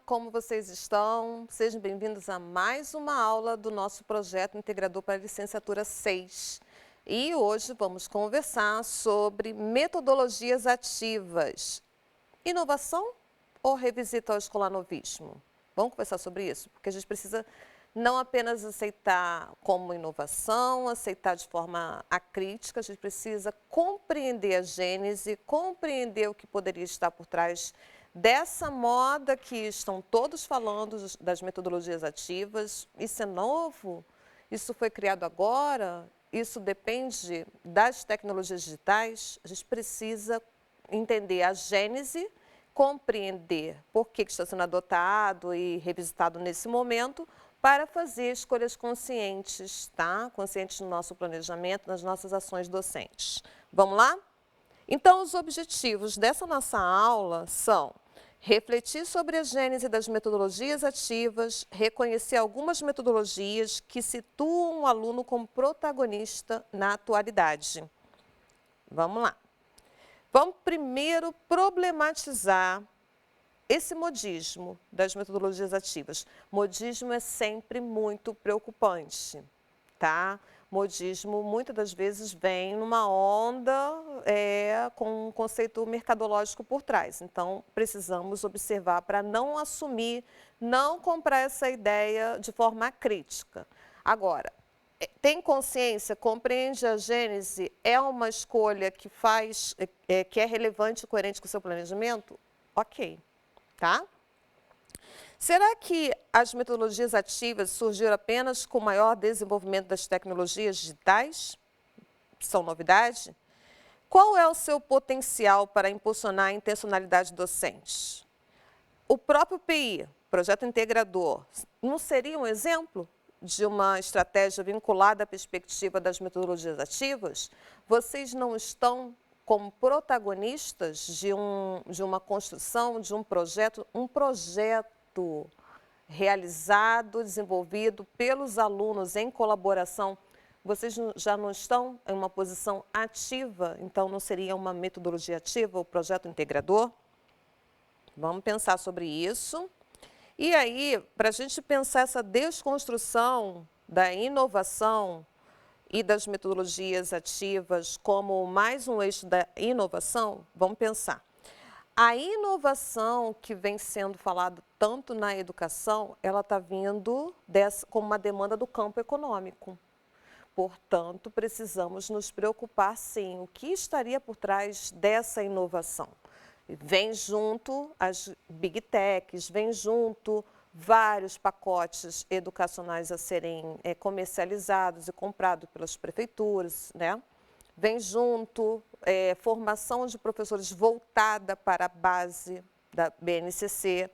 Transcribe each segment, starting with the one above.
como vocês estão? Sejam bem-vindos a mais uma aula do nosso projeto integrador para a licenciatura 6. E hoje vamos conversar sobre metodologias ativas. Inovação ou revisita ao escolanovismo? Vamos conversar sobre isso? Porque a gente precisa não apenas aceitar como inovação, aceitar de forma acrítica, a gente precisa compreender a gênese, compreender o que poderia estar por trás dessa moda que estão todos falando das metodologias ativas. Isso é novo? Isso foi criado agora? Isso depende das tecnologias digitais? A gente precisa entender a gênese, compreender por que está sendo adotado e revisitado nesse momento, para fazer escolhas conscientes, tá? Conscientes no nosso planejamento, nas nossas ações docentes. Vamos lá? Então, os objetivos dessa nossa aula são refletir sobre a gênese das metodologias ativas, reconhecer algumas metodologias que situam o aluno como protagonista na atualidade. Vamos lá. Vamos primeiro problematizar esse modismo das metodologias ativas. Modismo é sempre muito preocupante, tá? Modismo muitas das vezes vem numa onda com um conceito mercadológico por trás. Então, precisamos observar para não assumir, não comprar essa ideia de forma crítica. Agora, tem consciência, compreende a gênese, é uma escolha que que é relevante e coerente com o seu planejamento? Ok, tá? Será que as metodologias ativas surgiram apenas com o maior desenvolvimento das tecnologias digitais? São novidade? Qual é o seu potencial para impulsionar a intencionalidade docente? O próprio PI, Projeto Integrador, não seria um exemplo de uma estratégia vinculada à perspectiva das metodologias ativas? Vocês não estão como protagonistas de uma construção, de um projeto realizado, desenvolvido pelos alunos em colaboração. Vocês já não estão em uma posição ativa, então não seria uma metodologia ativa, o projeto integrador? Vamos pensar sobre isso. E aí, para a gente pensar essa desconstrução da inovação e das metodologias ativas como mais um eixo da inovação, vamos pensar. A inovação que vem sendo falada tanto na educação, ela está vindo como uma demanda do campo econômico. Portanto, precisamos nos preocupar, sim, o que estaria por trás dessa inovação. Vem junto as Big Techs, vem junto vários pacotes educacionais a serem comercializados e comprados pelas prefeituras, né? Vem junto formação de professores voltada para a base da BNCC.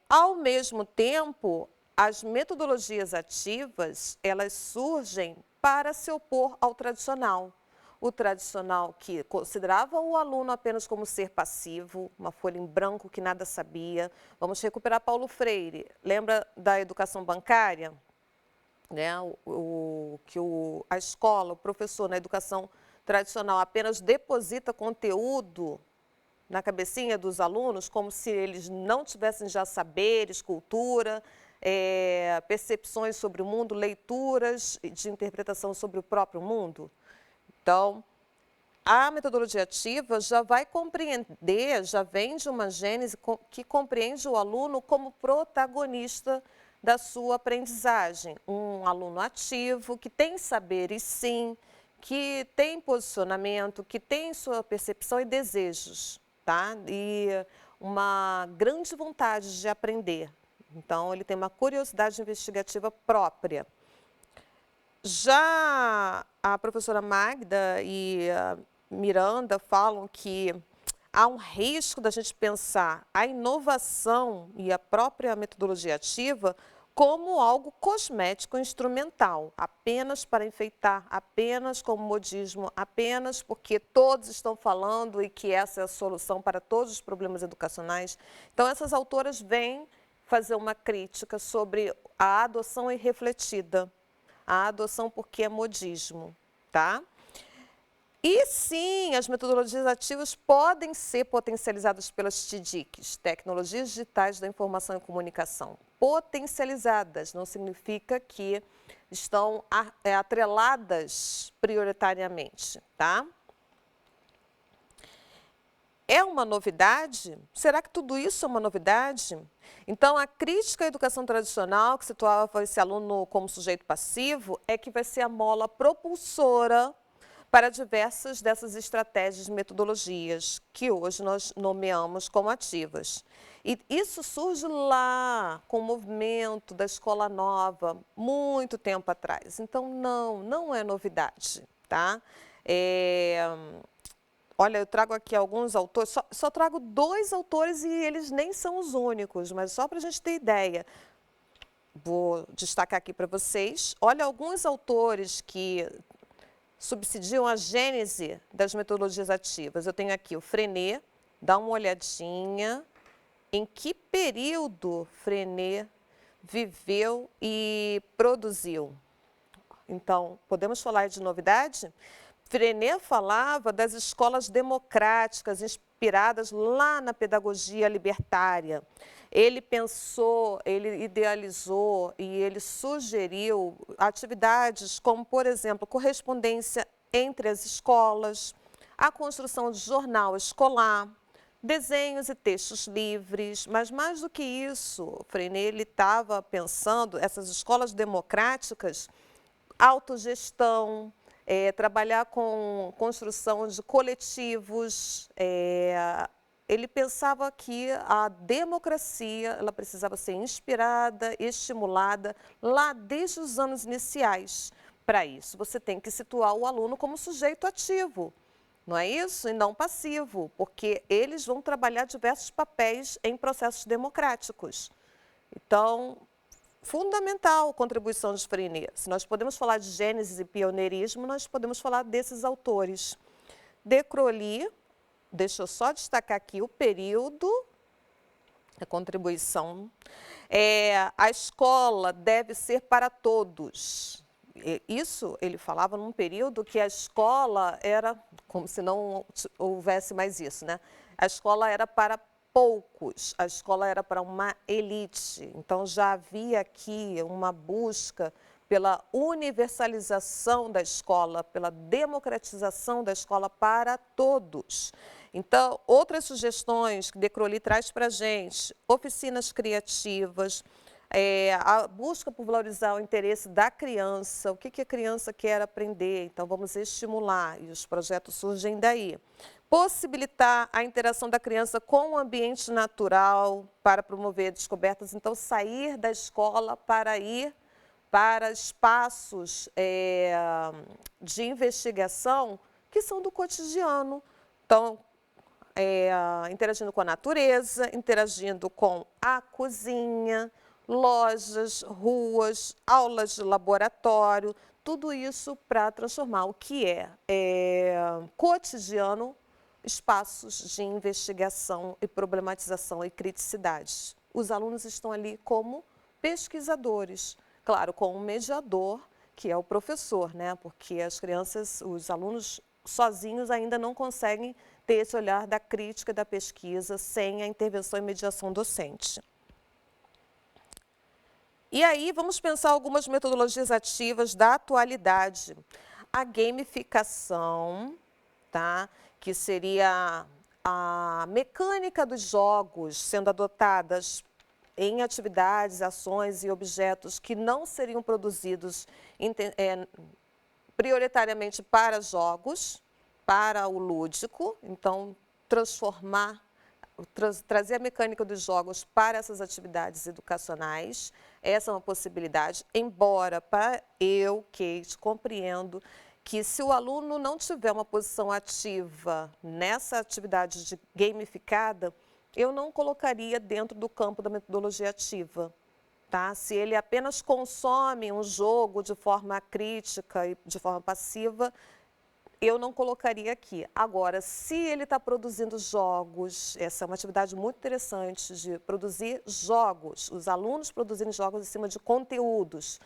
Ao mesmo tempo, as metodologias ativas, elas surgem para se opor ao tradicional. O tradicional que considerava o aluno apenas como ser passivo, uma folha em branco que nada sabia. Vamos recuperar Paulo Freire. Lembra da educação bancária? Né? A escola, o professor na educação tradicional apenas deposita conteúdo na cabecinha dos alunos, como se eles não tivessem já saberes, cultura, percepções sobre o mundo, leituras de interpretação sobre o próprio mundo. Então, a metodologia ativa já vai compreender, já vem de uma gênese que compreende o aluno como protagonista da sua aprendizagem. Um aluno ativo, que tem saberes sim, que tem posicionamento, que tem sua percepção e desejos, tá? E uma grande vontade de aprender. Então, ele tem uma curiosidade investigativa própria. Já a professora Magda e a Miranda falam que há um risco da gente pensar a inovação e a própria metodologia ativa como algo cosmético, instrumental, apenas para enfeitar, apenas como modismo, apenas porque todos estão falando e que essa é a solução para todos os problemas educacionais. Então, essas autoras vêm fazer uma crítica sobre a adoção irrefletida, a adoção porque é modismo, tá? E sim, as metodologias ativas podem ser potencializadas pelas TDICs, Tecnologias Digitais da Informação e Comunicação. Potencializadas não significa que estão atreladas prioritariamente, tá? É uma novidade? Será que tudo isso é uma novidade? Então, a crítica à educação tradicional, que situava esse aluno como sujeito passivo, é que vai ser a mola propulsora para diversas dessas estratégias e metodologias que hoje nós nomeamos como ativas. E isso surge lá com o movimento da escola nova, muito tempo atrás. Então, não é novidade, tá? Olha, eu trago aqui alguns autores, só trago 2 autores e eles nem são os únicos, mas só para a gente ter ideia. Vou destacar aqui para vocês. Olha alguns autores que subsidiam a gênese das metodologias ativas. Eu tenho aqui o Freinet, dá uma olhadinha em que período Freinet viveu e produziu. Então, podemos falar de novidade? Freinet falava das escolas democráticas inspiradas lá na pedagogia libertária. Ele pensou, ele idealizou e ele sugeriu atividades como, por exemplo, correspondência entre as escolas, a construção de jornal escolar, desenhos e textos livres, mas mais do que isso, Freinet estava pensando essas escolas democráticas, autogestão, trabalhar com construção de coletivos. Ele pensava que a democracia ela precisava ser inspirada, estimulada lá desde os anos iniciais. Para isso, você tem que situar o aluno como sujeito ativo, não é isso? E não passivo, porque eles vão trabalhar diversos papéis em processos democráticos. Então, fundamental a contribuição de Freinet. Se nós podemos falar de gênese e pioneirismo, nós podemos falar desses autores. De Crowley, deixa eu só destacar aqui o período, a contribuição. A escola deve ser para todos. Isso ele falava num período que a escola era, como se não houvesse mais isso, né? A escola era para poucos, a escola era para uma elite. Então já havia aqui uma busca pela universalização da escola, pela democratização da escola para todos. Então, outras sugestões que De Crowley traz para a gente, oficinas criativas, a busca por valorizar o interesse da criança, o que a criança quer aprender, então vamos estimular, e os projetos surgem daí. Possibilitar a interação da criança com o ambiente natural para promover descobertas, então sair da escola para ir para espaços de investigação que são do cotidiano. Então, interagindo com a natureza, interagindo com a cozinha, lojas, ruas, aulas de laboratório, tudo isso para transformar o que é cotidiano, espaços de investigação e problematização e criticidade. Os alunos estão ali como pesquisadores, claro, com um mediador, que é o professor, né? Porque as crianças, os alunos sozinhos ainda não conseguem ter esse olhar da crítica e da pesquisa sem a intervenção e mediação docente. E aí vamos pensar algumas metodologias ativas da atualidade. A gamificação, tá? Que seria a mecânica dos jogos sendo adotadas em atividades, ações e objetos que não seriam produzidos prioritariamente para jogos, para o lúdico, então transformar, trazer a mecânica dos jogos para essas atividades educacionais, essa é uma possibilidade, embora eu, Kate, compreendo que se o aluno não tiver uma posição ativa nessa atividade de gamificada, eu não colocaria dentro do campo da metodologia ativa. Tá? Se ele apenas consome um jogo de forma crítica e de forma passiva, eu não colocaria aqui. Agora, se ele está produzindo jogos, essa é uma atividade muito interessante de produzir jogos, os alunos produzirem jogos em cima de conteúdos,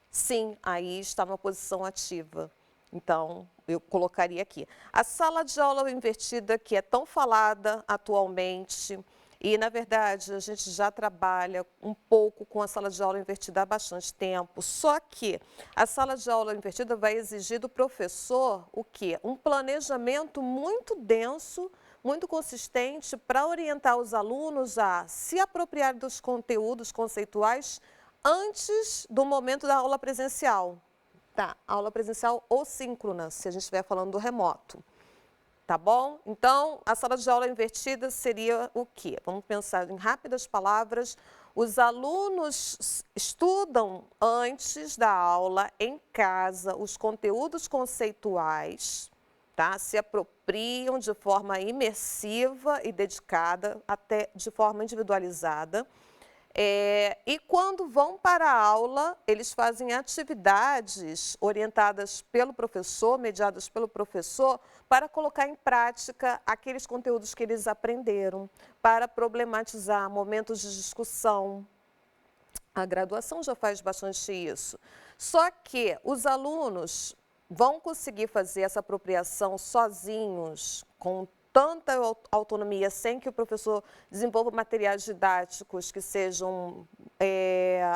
sim, aí está numa posição ativa. Então, eu colocaria aqui. A sala de aula invertida, que é tão falada atualmente, e, na verdade, a gente já trabalha um pouco com a sala de aula invertida há bastante tempo, só que a sala de aula invertida vai exigir do professor o quê? Um planejamento muito denso, muito consistente para orientar os alunos a se apropriar dos conteúdos conceituais antes do momento da aula presencial. Tá, aula presencial ou síncrona, se a gente estiver falando do remoto. Tá bom? Então, a sala de aula invertida seria o quê? Vamos pensar em rápidas palavras. Os alunos estudam antes da aula, em casa, os conteúdos conceituais, tá? Se apropriam de forma imersiva e dedicada, até de forma individualizada. E quando vão para a aula, eles fazem atividades orientadas pelo professor, mediadas pelo professor, para colocar em prática aqueles conteúdos que eles aprenderam, para problematizar momentos de discussão. A graduação já faz bastante isso. Só que os alunos vão conseguir fazer essa apropriação sozinhos, com tanta autonomia, sem que o professor desenvolva materiais didáticos que sejam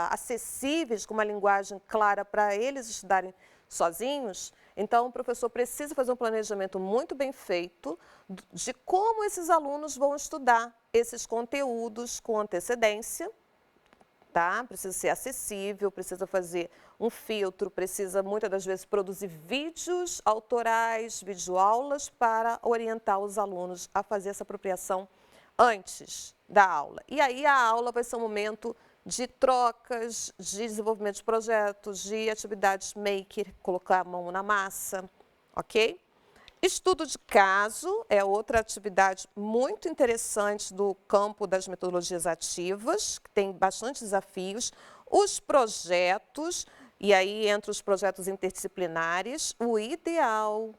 acessíveis, com uma linguagem clara para eles estudarem sozinhos. Então, o professor precisa fazer um planejamento muito bem feito de como esses alunos vão estudar esses conteúdos com antecedência. Tá? Precisa ser acessível, precisa fazer um filtro, precisa muitas das vezes produzir vídeos autorais, videoaulas para orientar os alunos a fazer essa apropriação antes da aula. E aí a aula vai ser um momento de trocas, de desenvolvimento de projetos, de atividades maker, colocar a mão na massa, ok? Estudo de caso é outra atividade muito interessante do campo das metodologias ativas, que tem bastante desafios. Os projetos, e aí entre os projetos interdisciplinares, o ideal,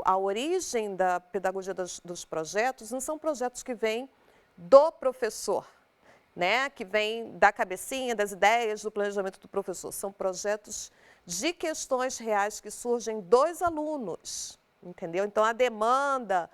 a origem da pedagogia dos projetos não são projetos que vêm do professor, né? Que vêm da cabecinha, das ideias, do planejamento do professor. São projetos de questões reais que surgem dos alunos. Entendeu? Então, a demanda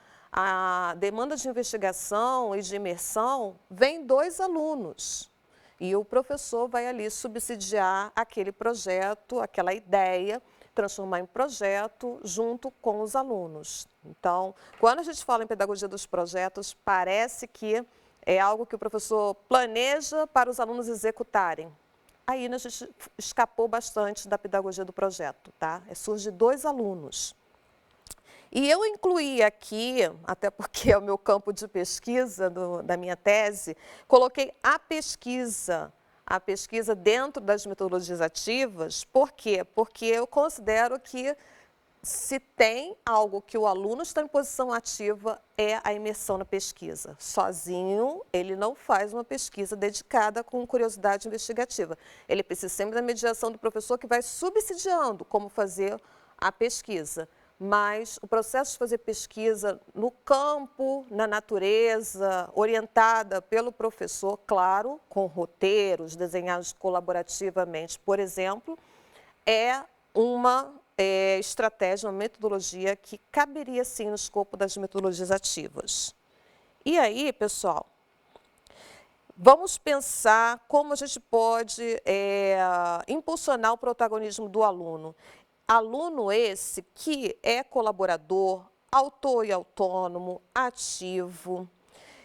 de investigação e de imersão vem dos alunos. E o professor vai ali subsidiar aquele projeto, aquela ideia, transformar em projeto junto com os alunos. Então, quando a gente fala em pedagogia dos projetos, parece que é algo que o professor planeja para os alunos executarem. Aí a gente escapou bastante da pedagogia do projeto, tá? Surge dos alunos. E eu incluí aqui, até porque é o meu campo de pesquisa da minha tese, coloquei a pesquisa dentro das metodologias ativas. Por quê? Porque eu considero que se tem algo que o aluno está em posição ativa é a imersão na pesquisa. Sozinho, ele não faz uma pesquisa dedicada com curiosidade investigativa. Ele precisa sempre da mediação do professor que vai subsidiando como fazer a pesquisa. Mas o processo de fazer pesquisa no campo, na natureza, orientada pelo professor, claro, com roteiros desenhados colaborativamente, por exemplo, é uma estratégia, uma metodologia que caberia sim no escopo das metodologias ativas. E aí, pessoal, vamos pensar como a gente pode impulsionar o protagonismo do aluno. Aluno esse que é colaborador, autor e autônomo, ativo.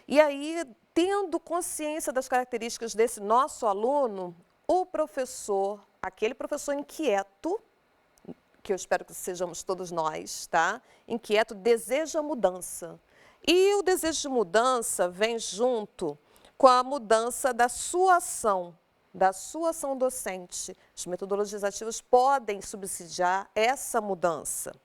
E aí, tendo consciência das características desse nosso aluno, o professor, aquele professor inquieto, que eu espero que sejamos todos nós, tá? Inquieto, deseja mudança. E o desejo de mudança vem junto com a mudança da sua ação docente. As metodologias ativas podem subsidiar essa mudança.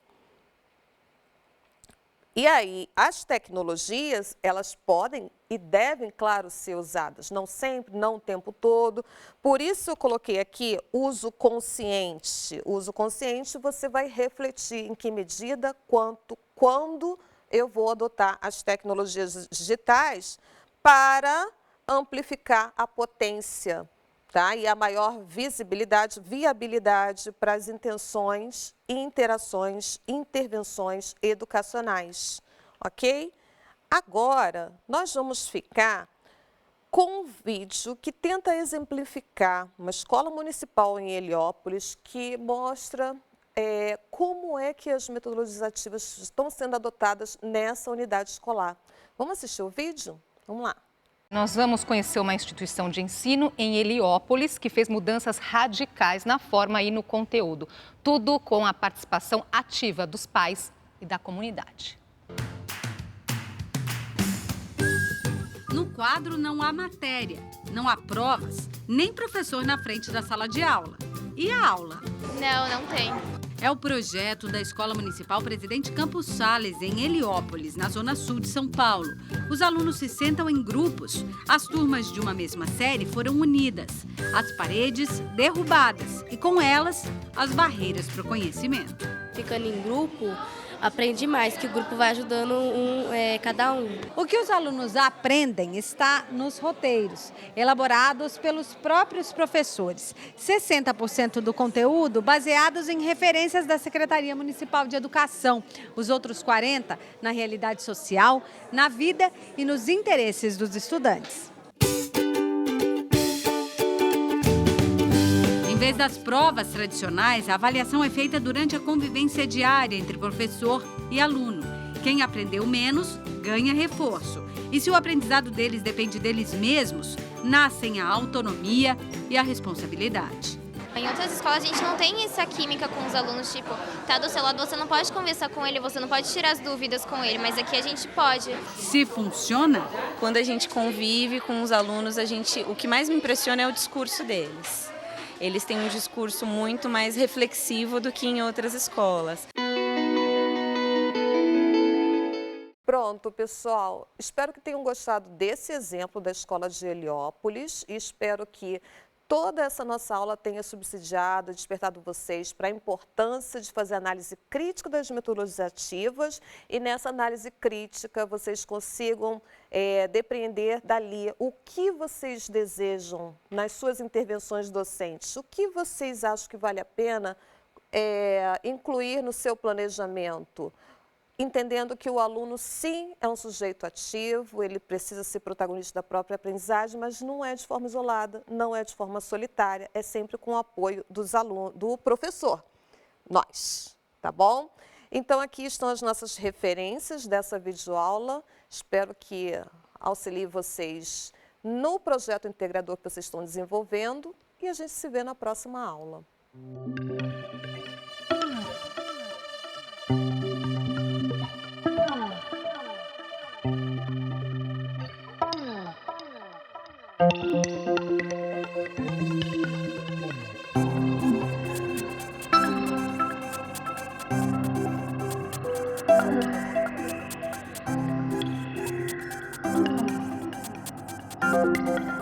E aí, as tecnologias, elas podem e devem, claro, ser usadas. Não sempre, não o tempo todo. Por isso eu coloquei aqui uso consciente. Uso consciente, você vai refletir em que medida, quando eu vou adotar as tecnologias digitais para amplificar a potência tá? E a maior visibilidade, viabilidade para as intenções, interações, intervenções educacionais, ok? Agora, nós vamos ficar com um vídeo que tenta exemplificar uma escola municipal em Heliópolis que mostra como é que as metodologias ativas estão sendo adotadas nessa unidade escolar. Vamos assistir o vídeo? Vamos lá. Nós vamos conhecer uma instituição de ensino em Heliópolis que fez mudanças radicais na forma e no conteúdo. Tudo com a participação ativa dos pais e da comunidade. No quadro não há matéria, não há provas, nem professor na frente da sala de aula. E a aula? Não tem. É o projeto da Escola Municipal Presidente Campos Sales, em Heliópolis, na zona sul de São Paulo. Os alunos se sentam em grupos. As turmas de uma mesma série foram unidas. As paredes derrubadas e, com elas, as barreiras para o conhecimento. Ficando em grupo, aprende mais, que o grupo vai ajudando cada um. O que os alunos aprendem está nos roteiros, elaborados pelos próprios professores. 60% do conteúdo baseados em referências da Secretaria Municipal de Educação. Os outros 40% na realidade social, na vida e nos interesses dos estudantes. Em vez das provas tradicionais, a avaliação é feita durante a convivência diária entre professor e aluno. Quem aprendeu menos, ganha reforço. E se o aprendizado deles depende deles mesmos, nascem a autonomia e a responsabilidade. Em outras escolas a gente não tem essa química com os alunos, tipo, tá do seu lado, você não pode conversar com ele, você não pode tirar as dúvidas com ele, mas aqui a gente pode. Se funciona, quando a gente convive com os alunos, o que mais me impressiona é o discurso deles. Eles têm um discurso muito mais reflexivo do que em outras escolas. Pronto, pessoal. Espero que tenham gostado desse exemplo da escola de Heliópolis e espero que toda essa nossa aula tenha subsidiado, despertado vocês para a importância de fazer análise crítica das metodologias ativas e nessa análise crítica vocês consigam depreender dali o que vocês desejam nas suas intervenções docentes, o que vocês acham que vale a pena incluir no seu planejamento. Entendendo que o aluno, sim, é um sujeito ativo, ele precisa ser protagonista da própria aprendizagem, mas não é de forma isolada, não é de forma solitária, é sempre com o apoio dos alunos, do professor, nós, tá bom? Então, aqui estão as nossas referências dessa videoaula, espero que auxilie vocês no projeto integrador que vocês estão desenvolvendo e a gente se vê na próxima aula. Thank you.